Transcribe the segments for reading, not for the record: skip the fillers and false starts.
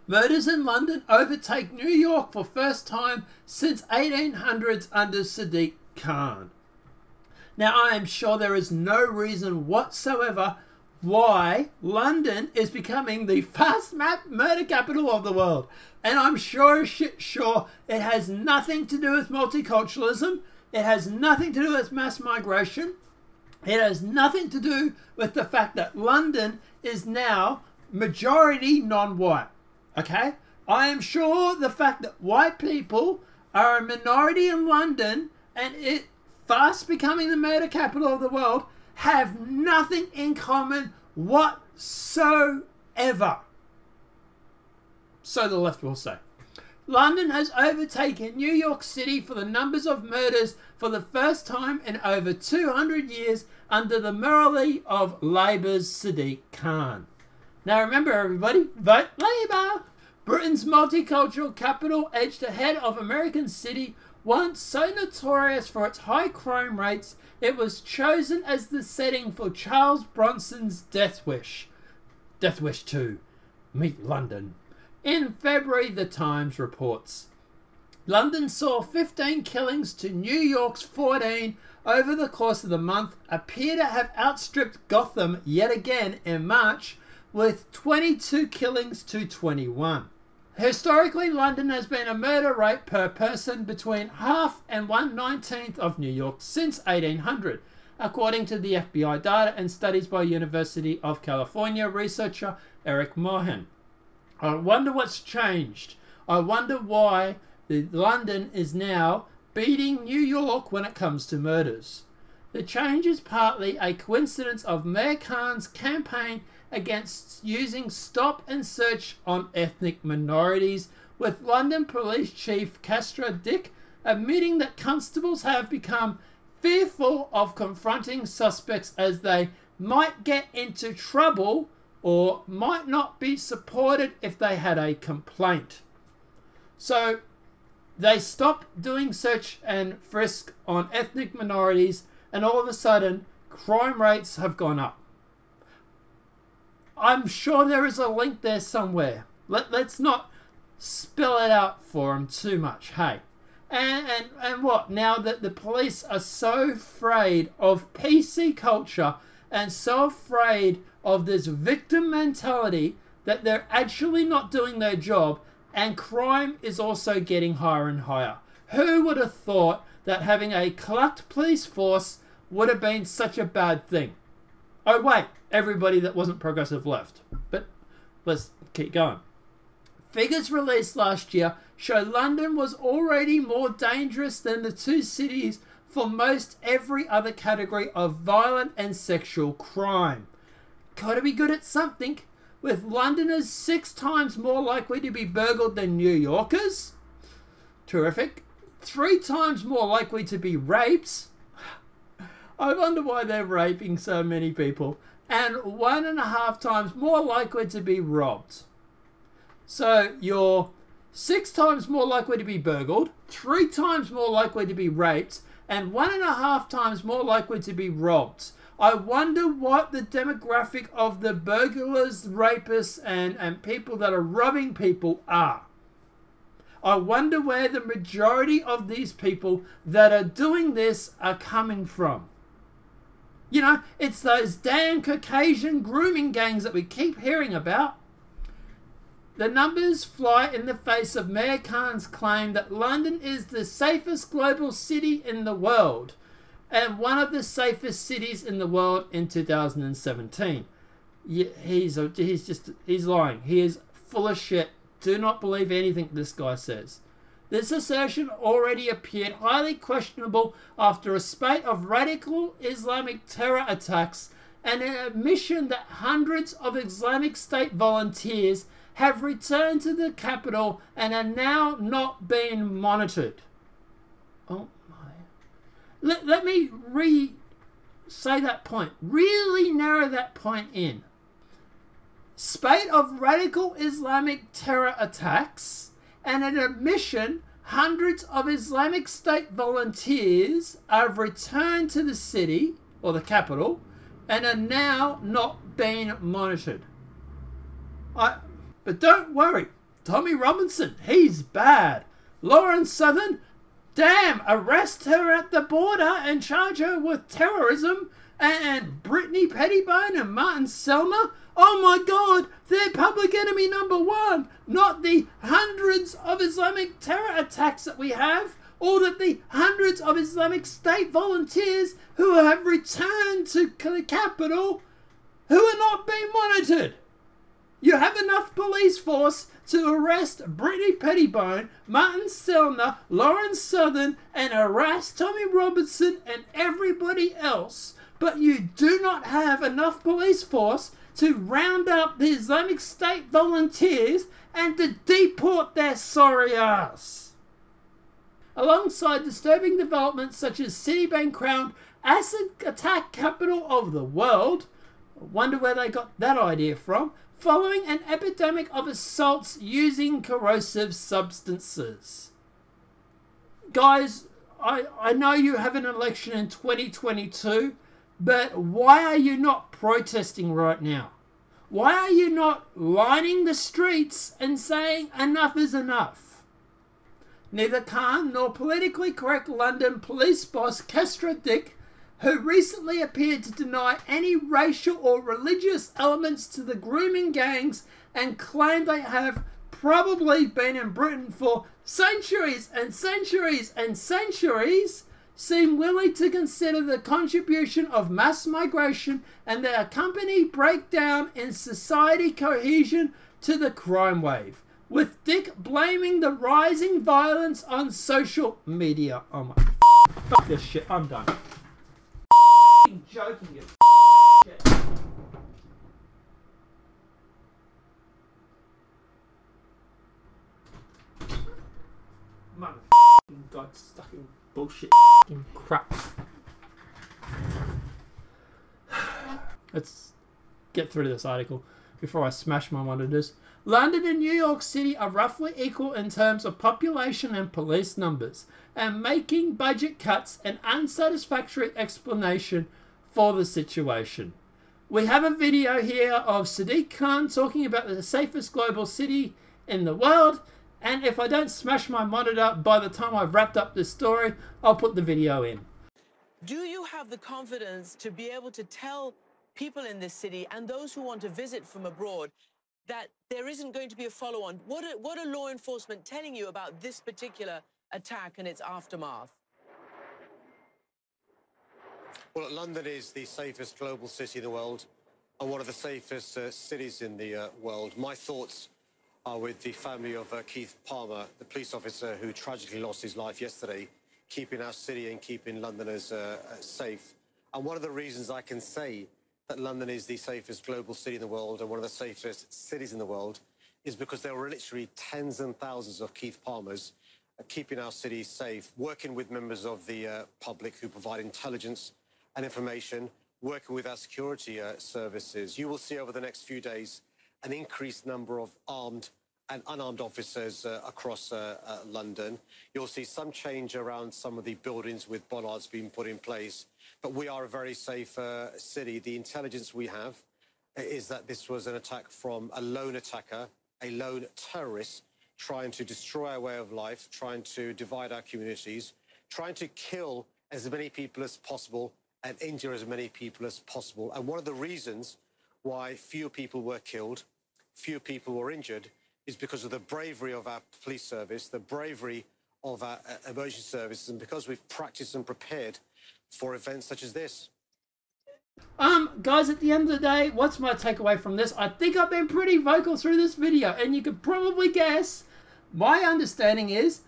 Murders in London overtake New York for first time since 1800s under Sadiq Khan. Now, I am sure there is no reason whatsoever why London is becoming the fast murder capital of the world. And I'm sure it has nothing to do with multiculturalism. It has nothing to do with mass migration. It has nothing to do with the fact that London is now majority non-white. Okay? I am sure the fact that white people are a minority in London and it fast becoming the murder capital of the world have nothing in common whatsoever. So the left will say. London has overtaken New York City for the numbers of murders for the first time in over 200 years under the morally of Labour's Sadiq Khan. Now remember everybody, vote Labour! Britain's multicultural capital edged ahead of American City, once so notorious for its high crime rates, it was chosen as the setting for Charles Bronson's Death Wish. Death Wish 2. Meet London. In February, the Times reports, London saw 15 killings to New York's 14 over the course of the month, appear to have outstripped Gotham yet again in March, with 22 killings to 21. Historically, London has been a murder rate per person between half and 1/19th of New York since 1800, according to the FBI data and studies by University of California researcher Eric Mohan. I wonder what's changed. I wonder why London is now beating New York when it comes to murders. The change is partly a coincidence of Mayor Khan's campaign against using stop and search on ethnic minorities, with London Police Chief Sadiq admitting that constables have become fearful of confronting suspects as they might get into trouble or might not be supported if they had a complaint. So they stopped doing search and frisk on ethnic minorities, and all of a sudden crime rates have gone up. I'm sure there is a link there somewhere. Let's not spell it out for them too much, hey? And what? Now that the police are so afraid of PC culture and so afraid of this victim mentality that they're actually not doing their job, and crime is also getting higher and higher. Who would have thought that having a corrupt police force would have been such a bad thing? Oh wait, everybody that wasn't progressive left. But let's keep going. Figures released last year show London was already more dangerous than the two cities for most every other category of violent and sexual crime. Gotta be good at something. With Londoners 6 times more likely to be burgled than New Yorkers. Terrific. 3 times more likely to be raped. I wonder why they're raping so many people. And 1.5 times more likely to be robbed. So you're 6 times more likely to be burgled, 3 times more likely to be raped, and 1.5 times more likely to be robbed. I wonder what the demographic of the burglars, rapists, and people that are robbing people are. I wonder where the majority of these people that are doing this are coming from. You know, it's those damn Caucasian grooming gangs that we keep hearing about. The numbers fly in the face of Mayor Khan's claim that London is the safest global city in the world and one of the safest cities in the world in 2017. He's lying. He is full of shit. Do not believe anything this guy says. This assertion already appeared highly questionable after a spate of radical Islamic terror attacks and an admission that hundreds of Islamic State volunteers have returned to the capital and are now not being monitored. Oh my. Let me say that point. Really narrow that point in. Spate of radical Islamic terror attacks and an admission hundreds of Islamic State volunteers have returned to the city or the capital and are now not being monitored. But don't worry. Tommy Robinson, he's bad. Lauren Southern, damn, arrest her at the border and charge her with terrorism. And Brittany Pettibone and Martin Selma, oh my God, they're public enemy number one. Not the hundreds of Islamic terror attacks that we have, or that the hundreds of Islamic State volunteers who have returned to the capital who are not being monitored. You have enough police force to arrest Brittany Pettibone, Martin Selma, Lauren Southern, and harass Tommy Robinson and everybody else, but you do not have enough police force to round up the Islamic State volunteers and to deport their sorry ass. Alongside disturbing developments such as Citibank crowned acid attack capital of the world, I wonder where they got that idea from, following an epidemic of assaults using corrosive substances. Guys, I know you have an election in 2022, but why are you not protesting right now? Why are you not lining the streets and saying enough is enough? Neither Khan nor politically correct London police boss Sadiq, who recently appeared to deny any racial or religious elements to the grooming gangs and claimed they have probably been in Britain for centuries and centuries and centuries, seem willing to consider the contribution of mass migration and the accompanying breakdown in society cohesion to the crime wave, with Dick blaming the rising violence on social media. Oh my fuck this shit, I'm done. Joking, you shit. Motherfucking God-sucking bullshit crap. Let's get through this article before I smash my monitors. London and New York City are roughly equal in terms of population and police numbers, and making budget cuts an unsatisfactory explanation for the situation. We have a video here of Sadiq Khan talking about the safest global city in the world, and if I don't smash my monitor by the time I've wrapped up this story, I'll put the video in. Do you have the confidence to be able to tell people in this city and those who want to visit from abroad that there isn't going to be a follow-on? What are law enforcement telling you about this particular attack and its aftermath? Well, London is the safest global city in the world and one of the safest cities in the world. My thoughts are with the family of Keith Palmer, the police officer who tragically lost his life yesterday, keeping our city and keeping Londoners safe. And one of the reasons I can say that London is the safest global city in the world and one of the safest cities in the world is because there were literally tens and thousands of Keith Palmers keeping our city safe, working with members of the public who provide intelligence and information, working with our security services. You will see over the next few days an increased number of armed and unarmed officers across London. You'll see some change around some of the buildings with bollards being put in place. But we are a very safe city. The intelligence we have is that this was an attack from a lone attacker, a lone terrorist, trying to destroy our way of life, trying to divide our communities, trying to kill as many people as possible and injure as many people as possible. And one of the reasons why few people were killed, few people were injured, is because of the bravery of our police service, the bravery of our emergency services, and because we've practiced and prepared for events such as this. Guys, at the end of the day, what's my takeaway from this? I think I've been pretty vocal through this video, and you could probably guess my understanding is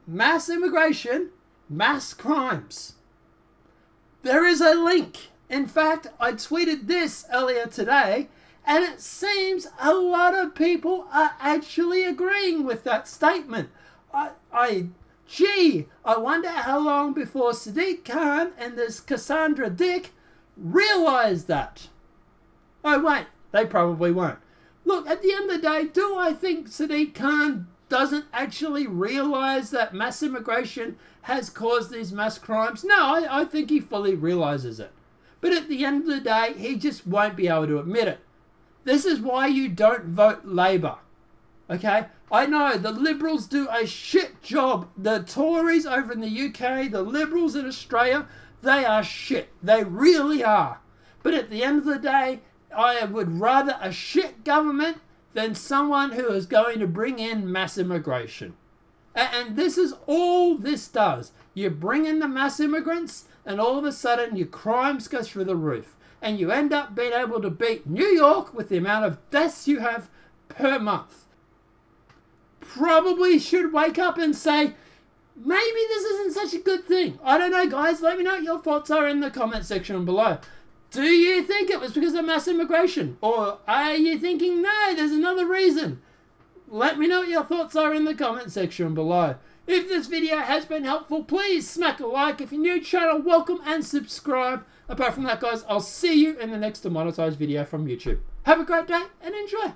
mass immigration, mass crimes. There is a link. In fact, I tweeted this earlier today, and it seems a lot of people are actually agreeing with that statement. Gee, I wonder how long before Sadiq Khan and this Cassandra Dick realize that. Oh wait, they probably won't. Look, at the end of the day, do I think Sadiq Khan doesn't actually realize that mass immigration has caused these mass crimes? No, I think he fully realizes it. But at the end of the day, he just won't be able to admit it. This is why you don't vote Labour. Okay? I know the Liberals do a shit job. The Tories over in the UK, the Liberals in Australia, they are shit. They really are. But at the end of the day, I would rather a shit government than someone who is going to bring in mass immigration. And this is all this does. You bring in the mass immigrants and all of a sudden your crimes go through the roof. And you end up being able to beat New York with the amount of deaths you have per month. Probably should wake up and say, maybe this isn't such a good thing. I don't know, guys. Let me know what your thoughts are in the comment section below. Do you think it was because of mass immigration? Or are you thinking, no, there's another reason? Let me know what your thoughts are in the comment section below. If this video has been helpful, please smack a like. If you're new to the channel, welcome and subscribe. Apart from that, guys, I'll see you in the next demonetized video from YouTube. Have a great day and enjoy.